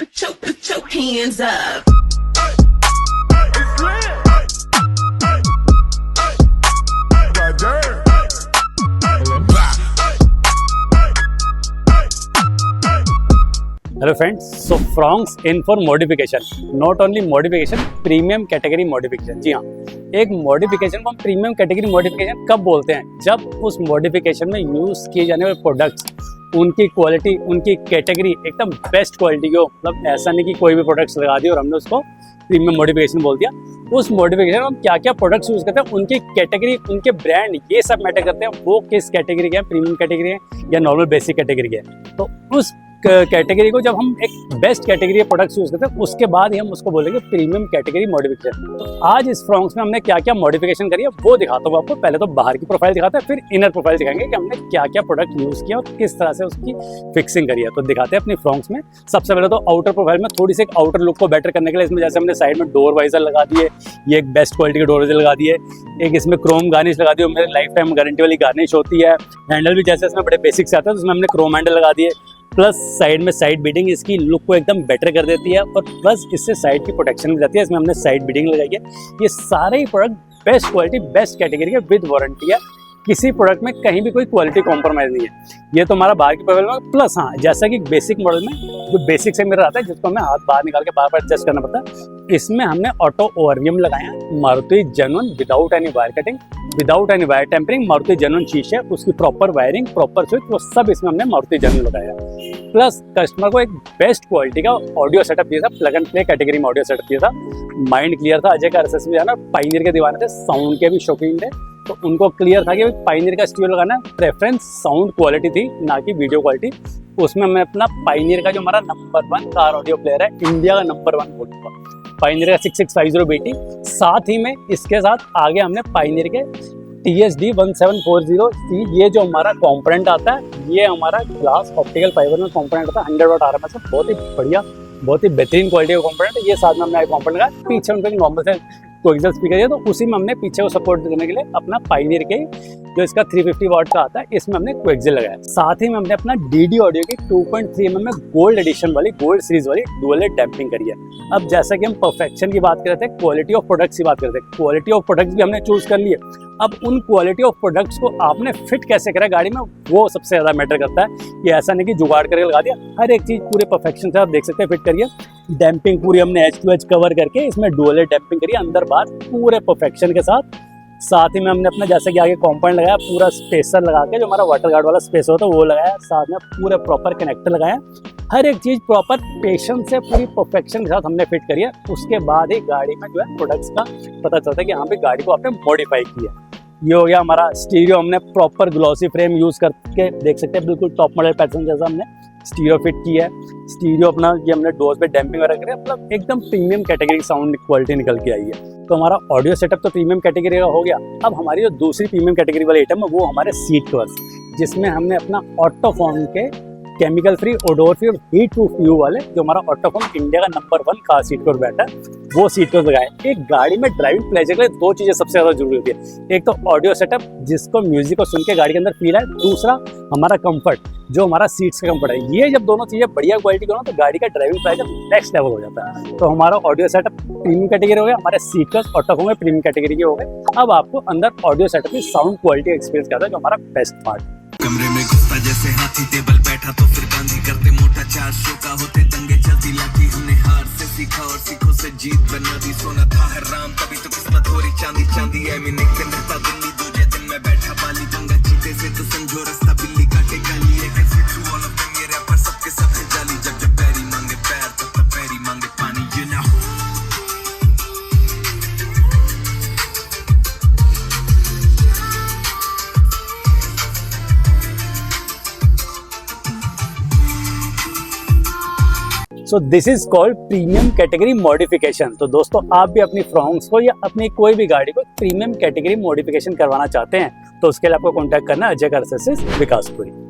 Put your hands up. Hello friends, so Fronx in for modification, not only modification, premium category modification. जी हाँ, एक modification को हम premium category modification कब बोलते हैं? जब उस मॉडिफिकेशन में यूज़ किए जाने वाले प्रोडक्ट्स, उनकी क्वालिटी, उनकी कैटेगरी एकदम बेस्ट क्वालिटी की हो। मतलब ऐसा नहीं कि कोई भी प्रोडक्ट्स लगा दिए और हमने उसको प्रीमियम मॉडिफिकेशन बोल दिया। उस मॉडिफिकेशन में हम क्या क्या प्रोडक्ट्स यूज़ करते हैं, उनकी कैटेगरी, उनके ब्रांड, ये सब मैटर करते हैं। वो किस कैटेगरी के हैं, प्रीमियम कैटेगरी है या नॉर्मल बेसिक कैटेगरी के हैं। तो उस कैटेगरी को जब हम एक बेस्ट कैटेगरी प्रोडक्ट्स यूज करते हैं, उसके बाद ही हम उसको बोलेंगे प्रीमियम कैटेगरी मॉडिफिकेशन। तो आज इस फ्रॉन्क्स में हमने क्या क्या मॉडिफिकेशन करी है वो दिखाता हूँ आपको। पहले तो बाहर की प्रोफाइल दिखाते हैं, फिर इनर प्रोफाइल दिखाएंगे कि हमने क्या क्या प्रोडक्ट यूज किया और किस तरह से उसकी फिक्सिंग करी है। तो दिखाते हैं अपनी फ्रॉन्क्स में। सबसे पहले तो आउटर प्रोफाइल में थोड़ी सी एक आउटर लुक को बेटर करने के लिए इसमें जैसे हमने साइड में डोर वाइजर लगा दिए, ये एक बेस्ट क्वालिटी के डोर वाइजर लगा दिए। एक इसमें क्रोम गार्निश लगा दी, मेरे लाइफ टाइम गारंटी वाली गार्निश होती है। हैंडल भी जैसे इसमें बड़े बेसिक से आते हैं, तो उसमें हमने क्रोम हैंडल लगा दिए। प्लस साइड में साइड बीडिंग इसकी लुक को एकदम बेटर कर देती है और प्लस इससे साइड की प्रोटेक्शन भी जाती है। इसमें हमने साइड बीडिंग लगाई है। ये सारे ही product best quality, best category के विद वारंटी है। किसी प्रोडक्ट में कहीं भी कोई क्वालिटी कॉम्प्रोमाइज़ नहीं है। ये तो हमारा बाहर की प्रोफाइल में। प्लस हाँ, जैसा कि बेसिक मॉडल में जो बेसिक से मिरर आता है, जिसको हमें हाथ बाहर निकाल के बार बार एडजस्ट करना पड़ता है, इसमें हमने ऑटो ओवरव्यू लगाया है। Maruti genuine, without any wire cutting, without any wire tampering, Maruti genuine शीशे, उसकी प्रॉपर वायरिंग, प्रॉपर स्विच, वो सब इसमें हमने मारुति जेन्युइन लगाया। प्लस कस्टमर को एक बेस्ट क्वालिटी का ऑडियो सेटअप दिया था, प्लग एंड प्ले कैटेगरी में ऑडियो सेटअप दिया था। माइंड क्लियर था, अजय का RSS भी जाना, पायनियर के दीवाने थे, साउंड के भी शौकीन थे, तो उनको क्लियर था कि पायनियर का स्टीरियो लगाना है। प्रेफरेंस साउंड क्वालिटी थी, ना कि वीडियो क्वालिटी। उसमें हमने अपना पायनियर का जो हमारा नंबर 1 कार ऑडियो प्लेयर है, इंडिया का नंबर 1 बोलूँगा, पायनियर का 6650 BT। साथ ही में इसके साथ आगे हमने पायनियर के TSD 1740C, ये जो हमारा कॉम्पोनेंट आता है, ये हमारा ग्लास ऑप्टिकल फाइबर में कॉम्पोनेंट आता है, 100 वाट RMS में, बहुत ही बढ़िया, बहुत ही बेहतरीन क्वालिटी का कॉम्पोनेंट है। ये साथ में हमने कॉम्पोनेंट लगाया। पीछे उनका नॉर्मल से कोएक्सियल स्पीकर है, तो उसी में हमने पीछे को सपोर्ट देने के लिए अपना पायनियर के जो इसका 350 वाट का आता है, इसमें हमने कोएक्सियल लगाया। साथ ही में हमने अपना DD ऑडियो की 2.3 mm में गोल्ड एडिशन वाली, गोल्ड सीरीज वाली डुअल डैम्पिंग करी है। अब जैसा कि हम परफेक्शन की बात कर रहे थे, क्वालिटी ऑफ प्रोडक्ट्स की बात करते हैं, क्वालिटी ऑफ प्रोडक्ट्स भी हमने चूज कर लिए। अब उन क्वालिटी ऑफ प्रोडक्ट्स को आपने फिट कैसे करा गाड़ी में, वो सबसे ज़्यादा मैटर करता है। ये ऐसा नहीं कि जुगाड़ करके लगा दिया, हर एक चीज़ पूरे परफेक्शन से आप देख सकते हैं फिट करिए। डैम्पिंग पूरी हमने एज टू एज कवर करके इसमें डुअल डैम्पिंग करी, अंदर बाहर पूरे परफेक्शन के साथ। साथ ही में हमने अपना जैसे कि आगे कॉम्पोनेंट लगाया, पूरा स्पेसर लगा के, जो हमारा वाटर गार्ड वाला स्पेस होता है वो लगाया। साथ में पूरे प्रॉपर कनेक्टर लगाया। हर एक चीज़ प्रॉपर पेशेंस से पूरी परफेक्शन के साथ हमने फिट करी है। उसके बाद ही गाड़ी में जो है प्रोडक्ट्स का पता चलता है कि यहाँ पे गाड़ी को आपने मॉडिफाई किया। ये हो गया हमारा स्टीरियो, हमने प्रॉपर ग्लॉसी फ्रेम यूज़ करके देख सकते हैं, बिल्कुल टॉप मॉडल पैटर्न जैसा हमने स्टीरियो फिट किया है। स्टीरियो अपना ये हमने डोर्स पे डैम्पिंग वगैरह करी, मतलब एकदम प्रीमियम कैटेगरी की साउंड क्वालिटी निकल के आई है। तो हमारा ऑडियो सेटअप तो प्रीमियम कैटेगरी का हो गया। अब हमारी जो दूसरी प्रीमियम कैटेगरी वाली आइटम है वो हमारे सीट कवर्स, जिसमें हमने अपना ऑटोफॉर्म के केमिकल फ्री, ओडोर फ्री और हीट प्रूफ व्यू वाले, जो हमारा ऑटोफॉर्म इंडिया का नंबर 1 कार सीट कवर बैठा है, वो सीट कवर लगाए। एक गाड़ी में ड्राइविंग प्लेजर के लिए 2 चीज़ें सबसे ज़्यादा जरूरी होती है। एक तो ऑडियो सेटअप, जिसको म्यूजिक को सुन के गाड़ी के अंदर फील आए। दूसरा हमारा कंफर्ट, जो हमारा सीट्स का कंफर्ट है। ये जब दोनों चीज़ें बढ़िया क्वालिटी का हो तो गाड़ी का ड्राइविंग प्लेजर नेक्स्ट लेवल हो जाता है। तो हमारा ऑडियो सेटअप प्रीमियम कैटेगरी हो गया, हमारे सीट कवर्स ऑटोफॉर्म में प्रीमियम कैटेगरी के हो गए। अब आपको अंदर ऑडियो सेटअप की साउंड क्वालिटी एक्सपीरियंस करता है, जो हमारा बेस्ट पार्ट। कमरे में घुसता जैसे हाथी, टेबल बैठा तो फिर गांधी करते मोटा, 4 शो का होते दंगे चलती लाती, हमने हार से सीखा और सीखों से जीत बना दी। सोना था हराम, तभी तो किस्मत हो रही चांदी चांदी है। मैं एक दिन रहता दिल्ली, दूसरे दिन मैं बैठा बाली, दंगा चीते से तो समझो रास्ता बिल्ली काटे गाली। एक ऐसी थ्रू ऑल ऑफ देम, ये रैपर सबके सब है जाली। जब जब पैरी मांगे पैर, तब पैरी मांगे पानी, you know। So this is called premium category modification. तो दोस्तों, आप भी अपनी फ्रॉन्क्स को या अपनी कोई भी गाड़ी को प्रीमियम कैटेगरी मॉडिफिकेशन करवाना चाहते हैं, तो उसके लिए आपको कॉन्टैक्ट करना है अजय का RSS विकासपुरी।